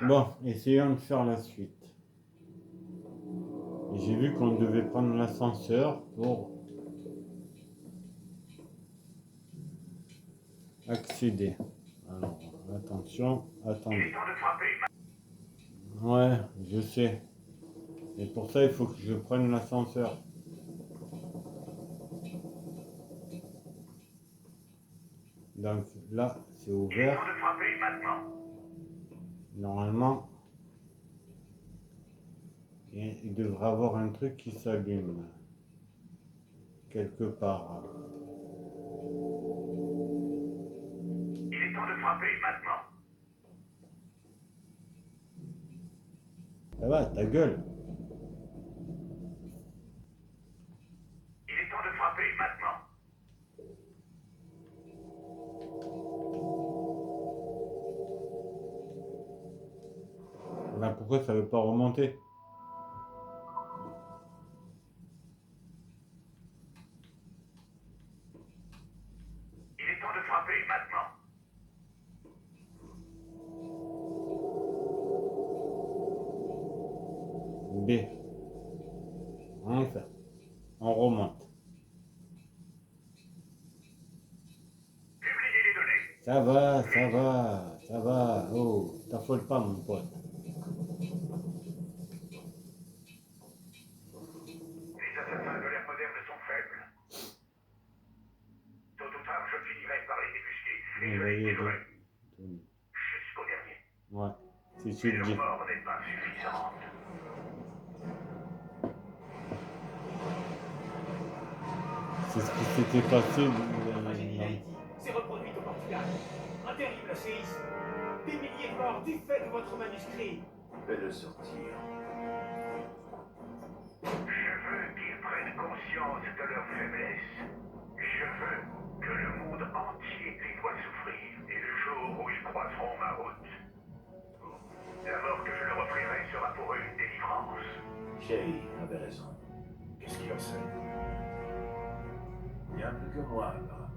Bon, essayons de faire la suite. J'ai vu qu'on devait prendre l'ascenseur pour accéder. Alors, attention, attendez. Ouais, je sais. Et pour ça, il faut que je prenne l'ascenseur. Donc là, c'est ouvert. Normalement, il devrait avoir un truc qui s'allume quelque part. Il est temps de frapper maintenant. Ça va, ta gueule. Il est temps de frapper maintenant. Là, pourquoi ça veut pas remonter? Il est temps de frapper maintenant. B. Enfin, on remonte. Publiez les données. Ça va, ça va, ça va. Oh, t'affole pas, mon pote. Les assassins de l'ère moderne sont faibles. Tôt ou tard, je finirai par les débusquer. Et je les tuerai. Jusqu'au dernier. Ouais, c'est ce Mais que je leur dis. mort n'est pas suffisante. C'est ce qui s'était passé. La tragédie d'Haïti s'est reproduite au Portugal. Un terrible séisme. Des milliers de morts du fait de votre manuscrit. Fais-le sortir. Je veux qu'ils prennent conscience de leur faiblesse. Je veux que le monde entier les voit souffrir. Et le jour où ils croiseront ma route, la mort que je leur offrirai sera pour eux une délivrance. Sherry avait raison. Qu'est-ce qu'il en sait? Bien plus que moi, apparemment.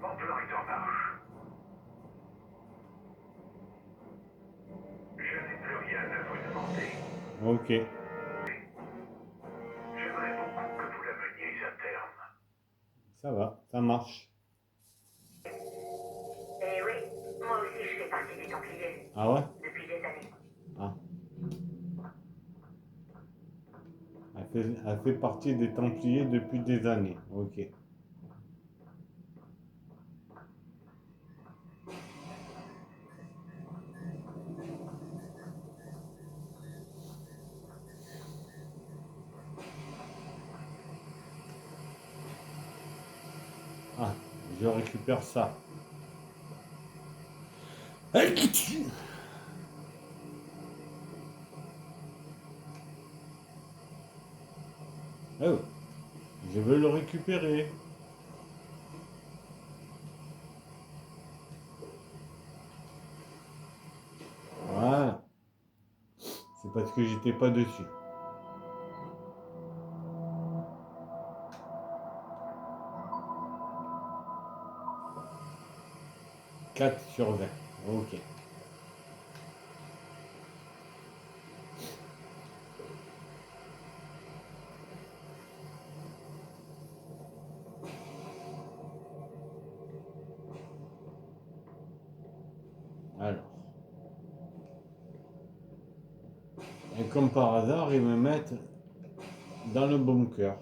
Mon plan est en marche. Je n'ai plus rien à vous demander. Ok, J'aimerais beaucoup que vous la meniez à terme. ça va, ça marche. Eh oui, moi aussi je fais partie des Templiers, Ah ouais? depuis des années. Ah. Elle fait partie des Templiers depuis des années. Ok. Ah, je récupère ça. Oh, je veux le récupérer. Voilà. C'est parce que j'étais pas dessus. 4/20. Ok. Alors. Et comme par hasard, ils me mettent dans le bunker.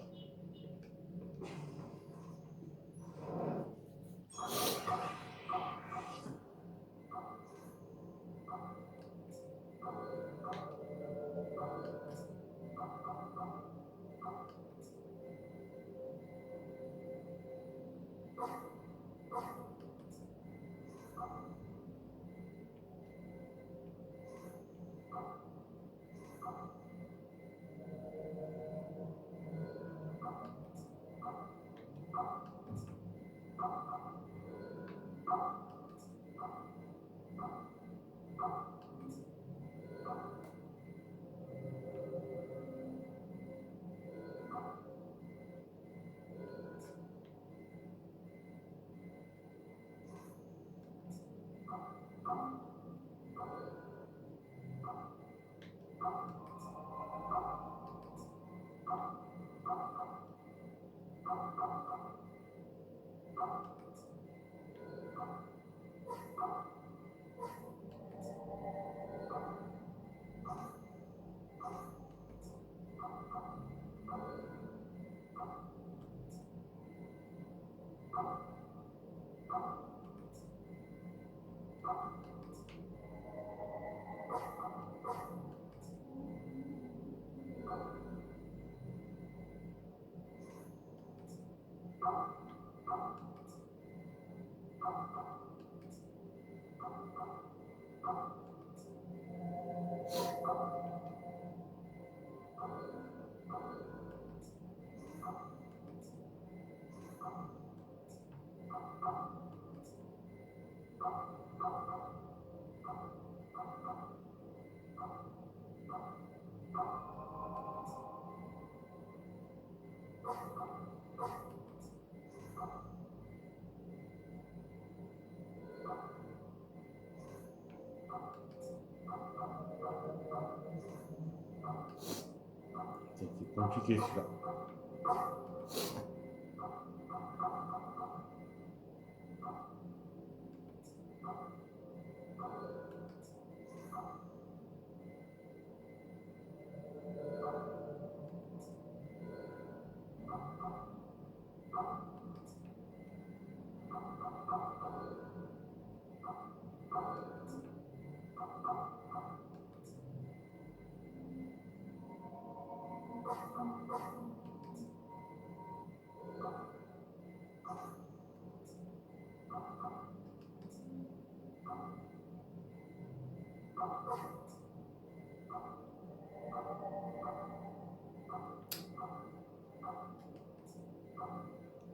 C'était compliqué celui-là.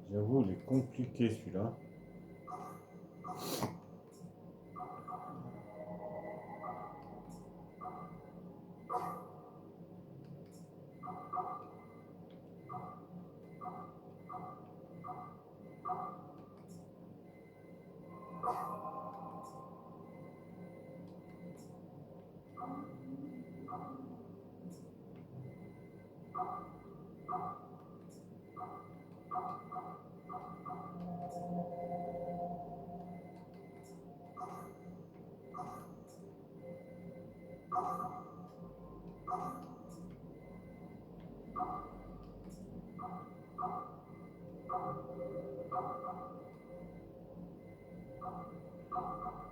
J'avoue, il est compliqué celui-là.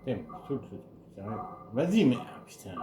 Putain, mais saoule ce truc, sérieux. Vas-y, mais putain.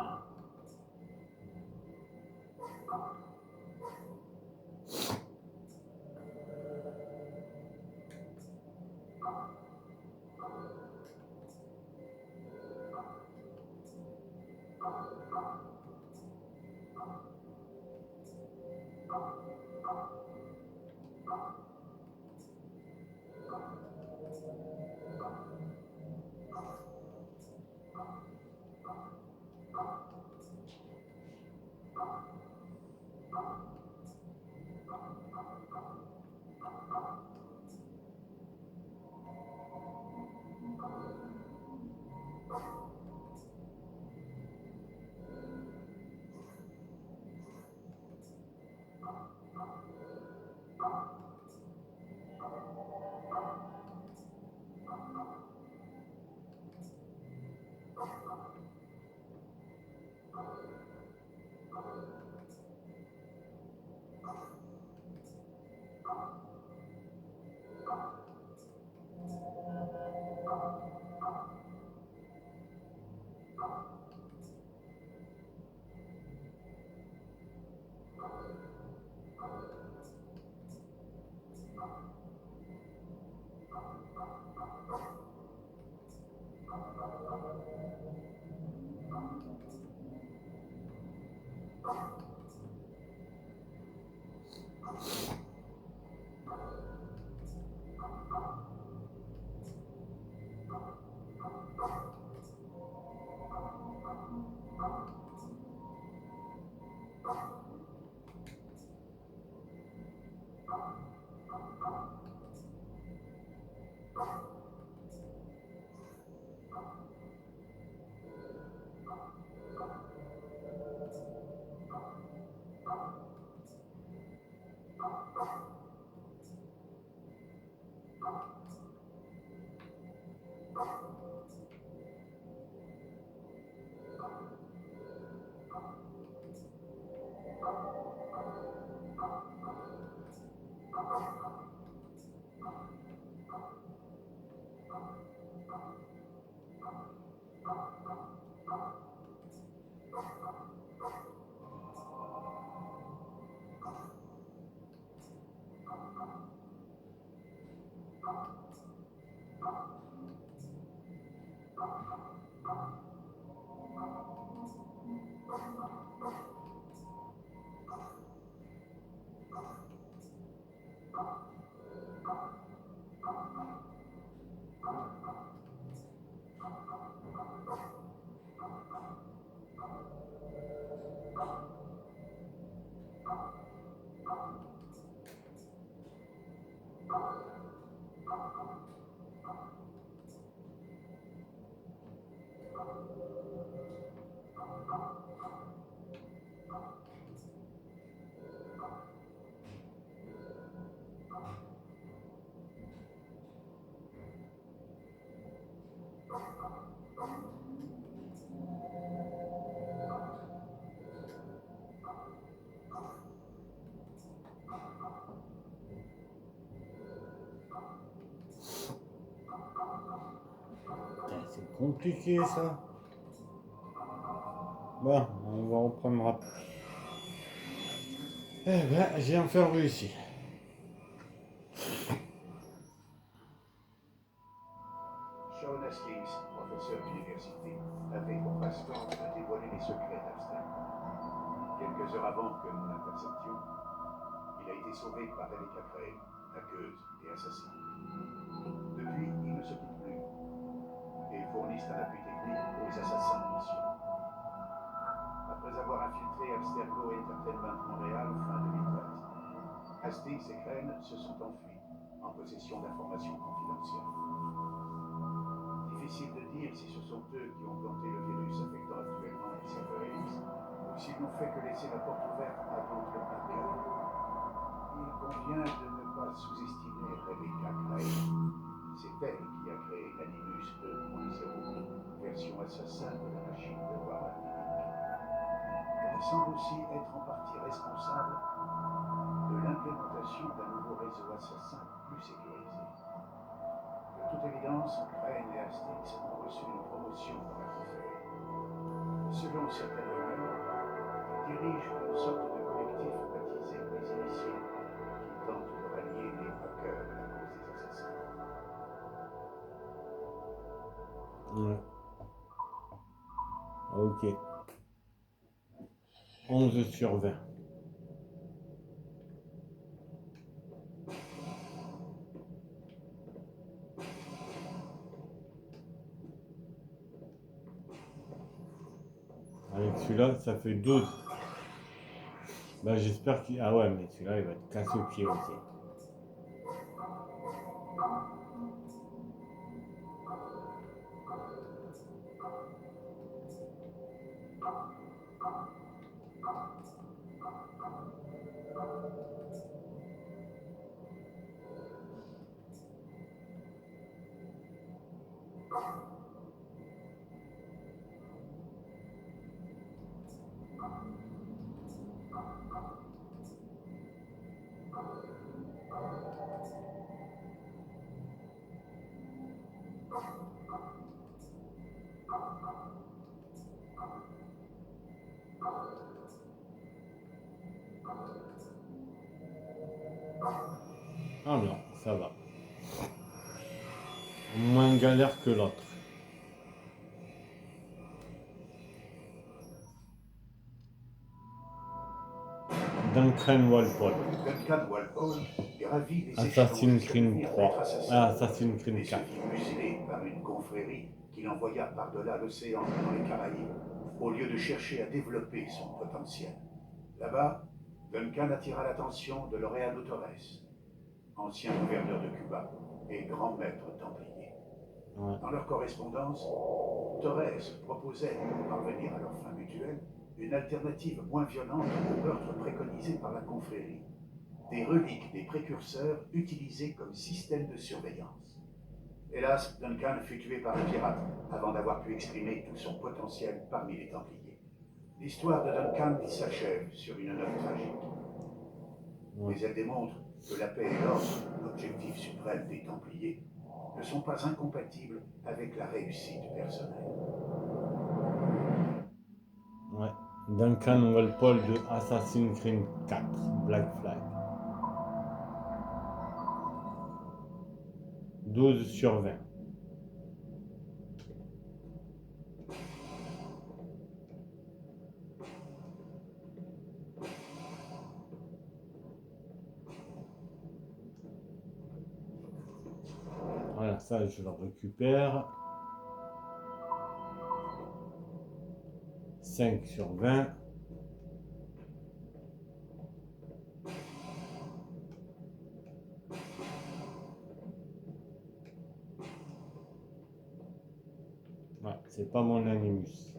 Putain, c'est compliqué ça. Bon, on va reprendre après. Eh ben, j'ai enfin réussi. Sean Hastings, professeur d'université, avait pour passe-temps de dévoiler les secrets d'Abstract. Quelques heures avant que nous l'interceptions, il a été sauvé par Rebecca Crane, hackeuse et assassine. Depuis, il ne se quitte plus et fournissent un appui technique aux assassins en mission. Après avoir infiltré Abstergo Entertainment Montréal fin 2013, Hastings et Crane se sont enfuis en possession d'informations confidentielles. Difficile de dire si ce sont eux qui ont planté le virus affectant actuellement les serveurs X ou s'ils n'ont fait que laisser la porte ouverte à d'autres hackers. Il convient de ne pas sous-estimer Rebecca Crane. C'est elle qui a créé l'Animus 2.0, version assassin de la machine de Warren. Elle semble aussi être en partie responsable de l'implémentation d'un nouveau réseau assassin plus sécurisé. De toute évidence, Crane et Hastings ont reçu une promotion dans la confrérie. Selon certaines rumeurs, ils dirigent une sorte de collectif baptisé les Initiés, qui tente de rallier les hackers à la cause des assassins. Ouais. Ok. 11/20. Avec celui-là, ça fait 12. Bah j'espère qu'il... Ah ouais, mais celui-là, il va te casser au pied aussi. Ah non, ça va. Moins galère que l'autre. Duncan Walpole. Duncan Walpole est ravi des Assassin's échanges Creed qu'elle 3. être assassin. Ah, Assassin's Creed Mais se 4. fit museler par une confrérie qui l'envoya par-delà l'océan dans les Caraïbes, au lieu de chercher à développer son potentiel. Là-bas, Duncan attira l'attention de Laureano Torres, ancien gouverneur de Cuba et grand maître templier. Ouais. Dans leur correspondance, Torres proposait, pour parvenir à leur fin mutuelle, une alternative moins violente au meurtre préconisé par la confrérie. Des reliques des précurseurs utilisées comme système de surveillance. Hélas, Duncan fut tué par un pirate avant d'avoir pu exprimer tout son potentiel parmi les Templiers. L'histoire de Duncan s'achève sur une note tragique. Ouais. Mais elle démontre que la paix et l'ordre, l'objectif suprême des Templiers, ne sont pas incompatibles avec la réussite personnelle. Ouais. Duncan Walpole de Assassin's Creed 4, Black Flag. 12/20. Voilà, ça je le récupère. 5/20. Ouais, c'est pas mon Animus.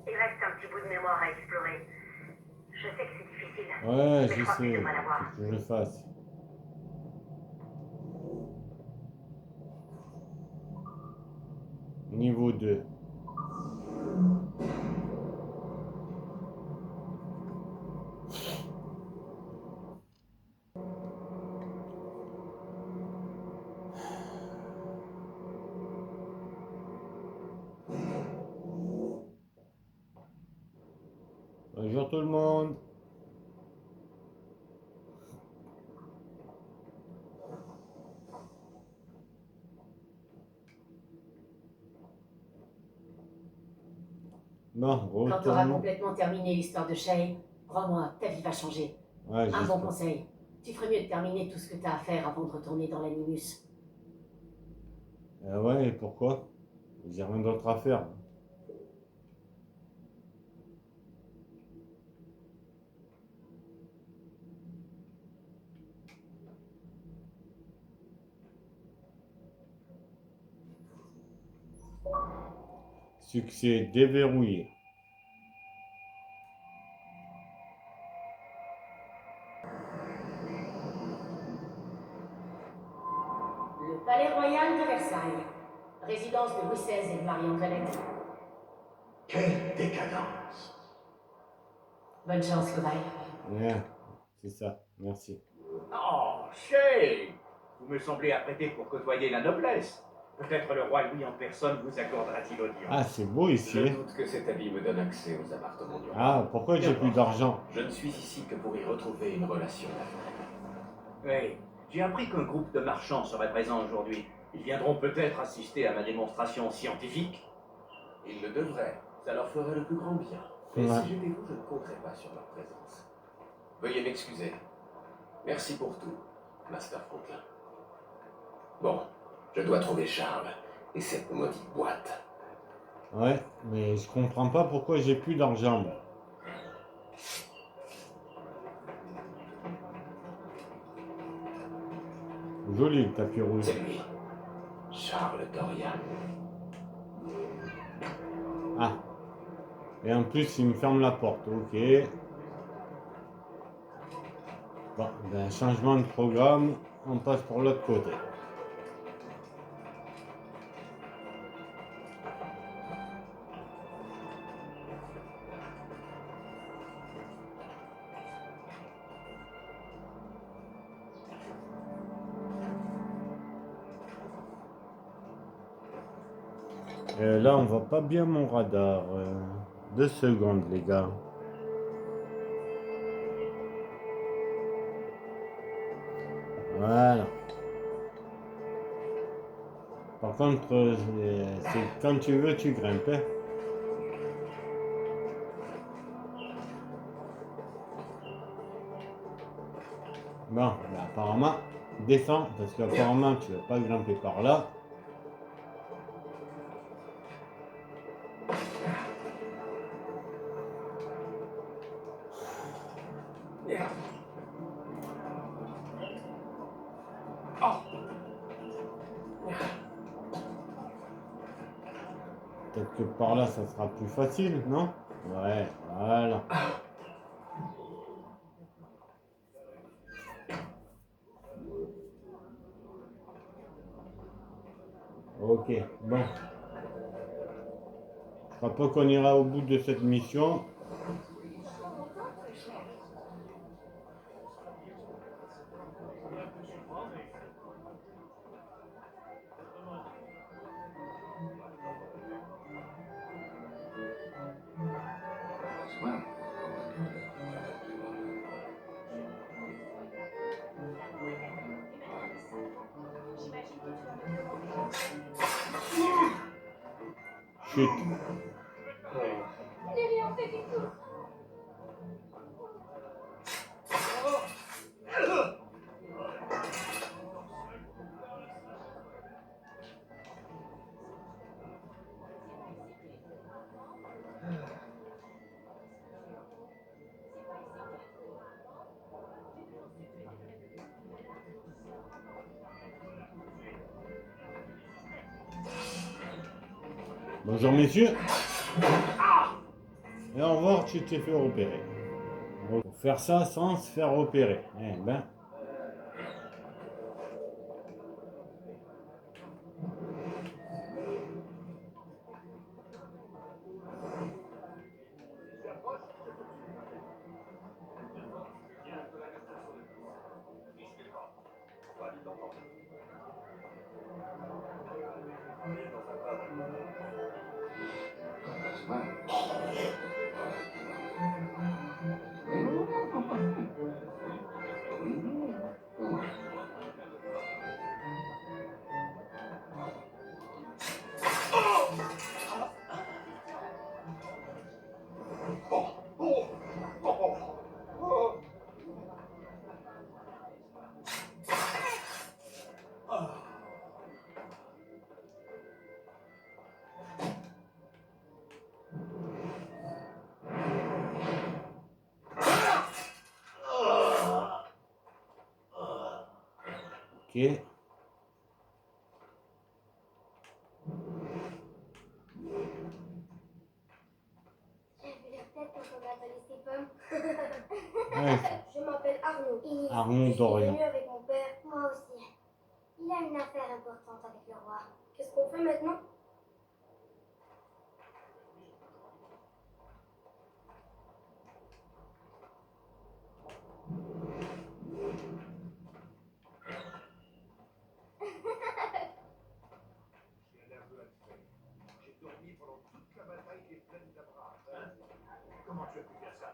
Il reste un petit bout de mémoire à explorer. Je sais que c'est difficile. Ouais, mais je je crois sais. plutôt mal avoir. Faut que je le fasse. Niveau 2. Bonjour tout le monde. Bon, Quand tu auras retourne. complètement terminé l'histoire de Shay, crois-moi, ta vie va changer. Ouais, Un bon j'espère. conseil, tu ferais mieux de terminer tout ce que tu as à faire avant de retourner dans l'Animus. Ouais, et pourquoi? J'ai rien d'autre à faire. Succès déverrouillé. Le palais royal de Versailles, résidence de Louis XVI et de Marie-Antoinette. Quelle décadence! Bonne chance, cobaye. Ouais, c'est ça. Merci. Oh, Shay! Vous me semblez apprêté pour côtoyer la noblesse. Peut-être le roi Louis en personne vous accordera-t-il audience. Ah, c'est beau ici. Je Hein. doute que cet habit me donne accès aux appartements du roi. Ah, pourquoi j'ai plus d'argent? Je ne suis ici que pour y retrouver une relation d'affaires. Oui, j'ai appris qu'un groupe de marchands serait présent aujourd'hui. Ils viendront peut-être assister à ma démonstration scientifique. Ils le devraient. Ça leur ferait le plus grand bien. Mais Ouais. si j'étais vous, je ne compterais pas sur leur présence. Veuillez m'excuser. Merci pour tout, Master Franklin. Bon, je dois trouver Charles et cette maudite boîte. Ouais, mais je comprends pas pourquoi j'ai plus d'argent. Moi. Joli le tapis rouge. C'est lui, Charles Dorian. Ah. Et en plus, il me ferme la porte. Ok. Bon, ben, changement de programme. On passe pour l'autre côté. Là, on voit pas bien mon radar. 2 secondes, les gars. Voilà. Par contre, c'est quand tu veux, tu grimpes. Hein. Bon, ben, apparemment, descends, parce qu'apparemment, tu vas pas grimper par là. Peut-être que par là, ça sera plus facile, non? Ouais, voilà. Ok, bon. Je crois pas qu'on ira au bout de cette mission. Chut. Je n'ai rien fait du tout. Bonjour messieurs. Et au revoir, tu t'es fait repérer. Faut faire ça sans se faire repérer. Eh ben. Ok. Peut-être quand on a avalé ses pommes. Ouais. Je m'appelle Arnaud. Et Arnaud je suis Dorian. venu avec mon père. Moi aussi. Il a une affaire importante avec le roi. Qu'est-ce qu'on fait maintenant? J'ai dormi pendant toute la bataille des plaines d'Abraham. Comment tu as pu faire ça?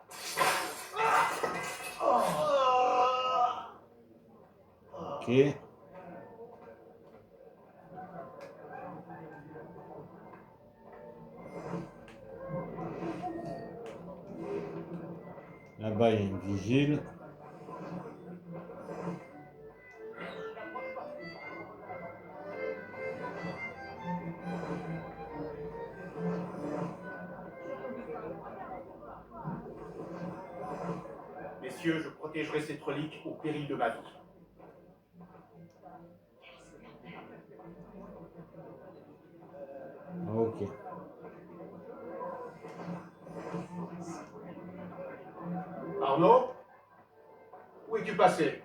Ok. Là-bas, il y a une vigile. Messieurs, je protégerai cette relique au péril de ma vie. Ok. Arnaud? Où es-tu passé?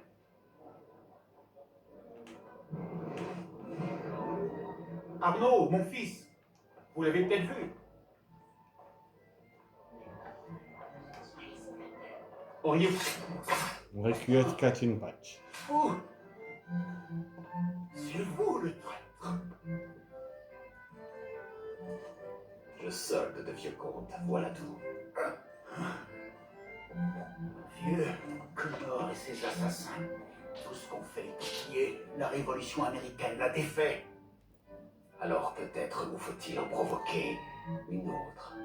Arnaud, mon fils, vous l'avez peut-être vu. Auriez-vous... Requiescat in patch. Vous? C'est vous le traître. Je solde de vieux comptes, voilà tout. Vieux, Connor et ses assassins. Tout ce qu'on fait est oublié. La révolution américaine l'a défait. Alors peut-être nous faut-il en provoquer une autre.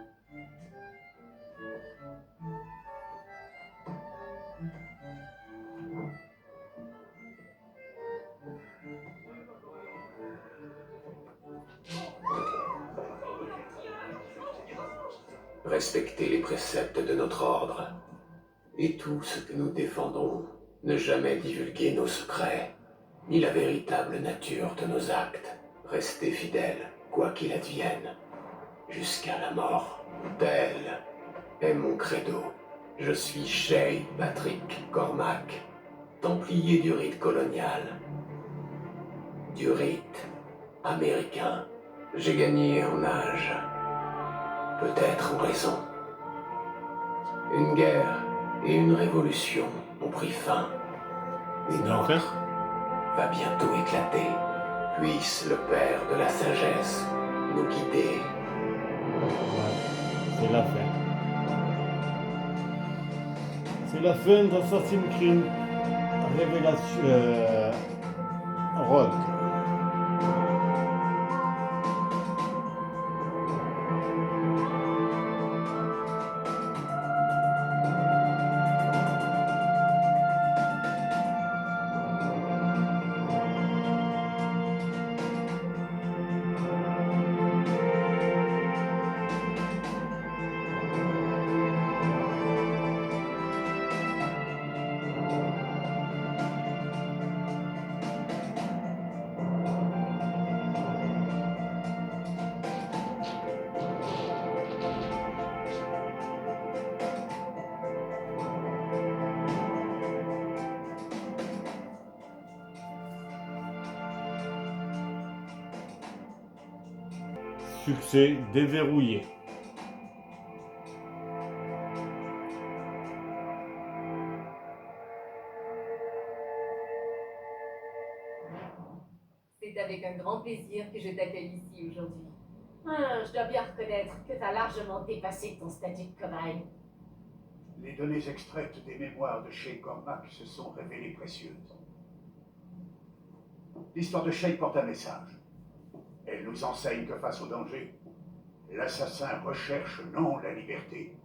Respecter les préceptes de notre ordre. Et tout ce que nous défendons, ne jamais divulguer nos secrets, ni la véritable nature de nos actes. Rester fidèles, quoi qu'il advienne. jusqu'à la mort. Tel est mon credo. Je suis Shay Patrick Cormac, templier du rite colonial, du rite américain. J'ai gagné en âge, peut-être en raison. Une guerre et une révolution ont pris fin. Une bien autre fait. va bientôt éclater. Puisse le Père de la sagesse nous guider. Ouais, c'est la fin. C'est la fin d'Assassin's Creed Révélation Rogue. Succès déverrouillé. C'est avec un grand plaisir que je t'accueille ici aujourd'hui. Ah, je dois bien reconnaître que t'as largement dépassé ton statut de cobaye. Les données extraites des mémoires de Shay Cormac se sont révélées précieuses. L'histoire de Shay porte un message. Elle nous enseigne que face au danger, l'assassin recherche non la liberté,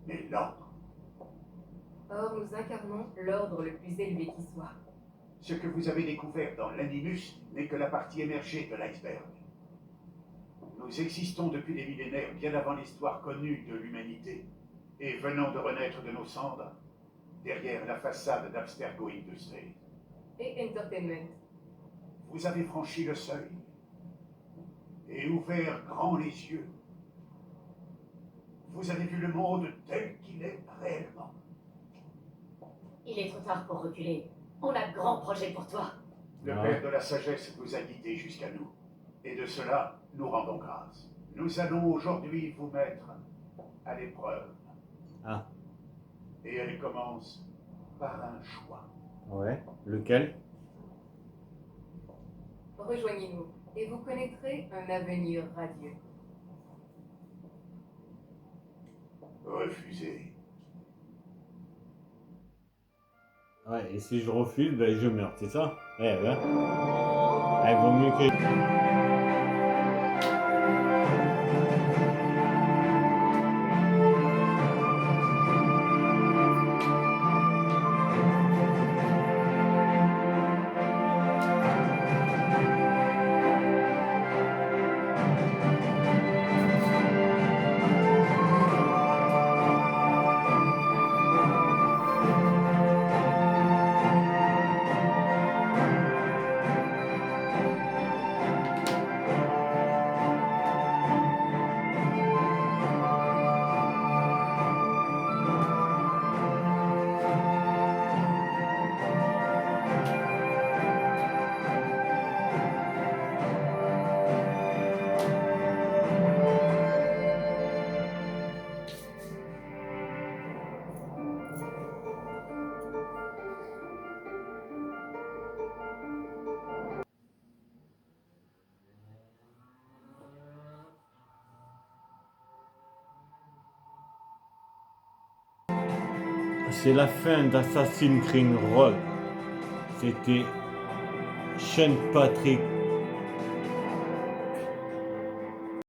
mais l'ordre. Or, nous incarnons l'ordre le plus élevé qui soit. Ce que vous avez découvert dans l'Animus n'est que la partie émergée de l'iceberg. Nous existons depuis des millénaires, bien avant l'histoire connue de l'humanité, et venons de renaître de nos cendres derrière la façade d'Abstergo Industries. Et Entertainment. Vous avez franchi le seuil et ouvert grand les yeux. Vous avez vu le monde tel qu'il est réellement. Il est trop tard pour reculer. On a de grands projets pour toi. Le Père de la sagesse vous a guidés jusqu'à nous, et de cela, nous rendons grâce. Nous allons aujourd'hui vous mettre à l'épreuve. Ah, Et elle commence par un choix. ouais. Lequel? Rejoignez-nous et vous connaîtrez un avenir radieux. Refusez. Ouais, et si je refuse, ben je meurs, c'est ça? Ouais, ouais. Il vaut mieux que... C'est la fin d'Assassin's Creed Rogue. C'était Shane Patrick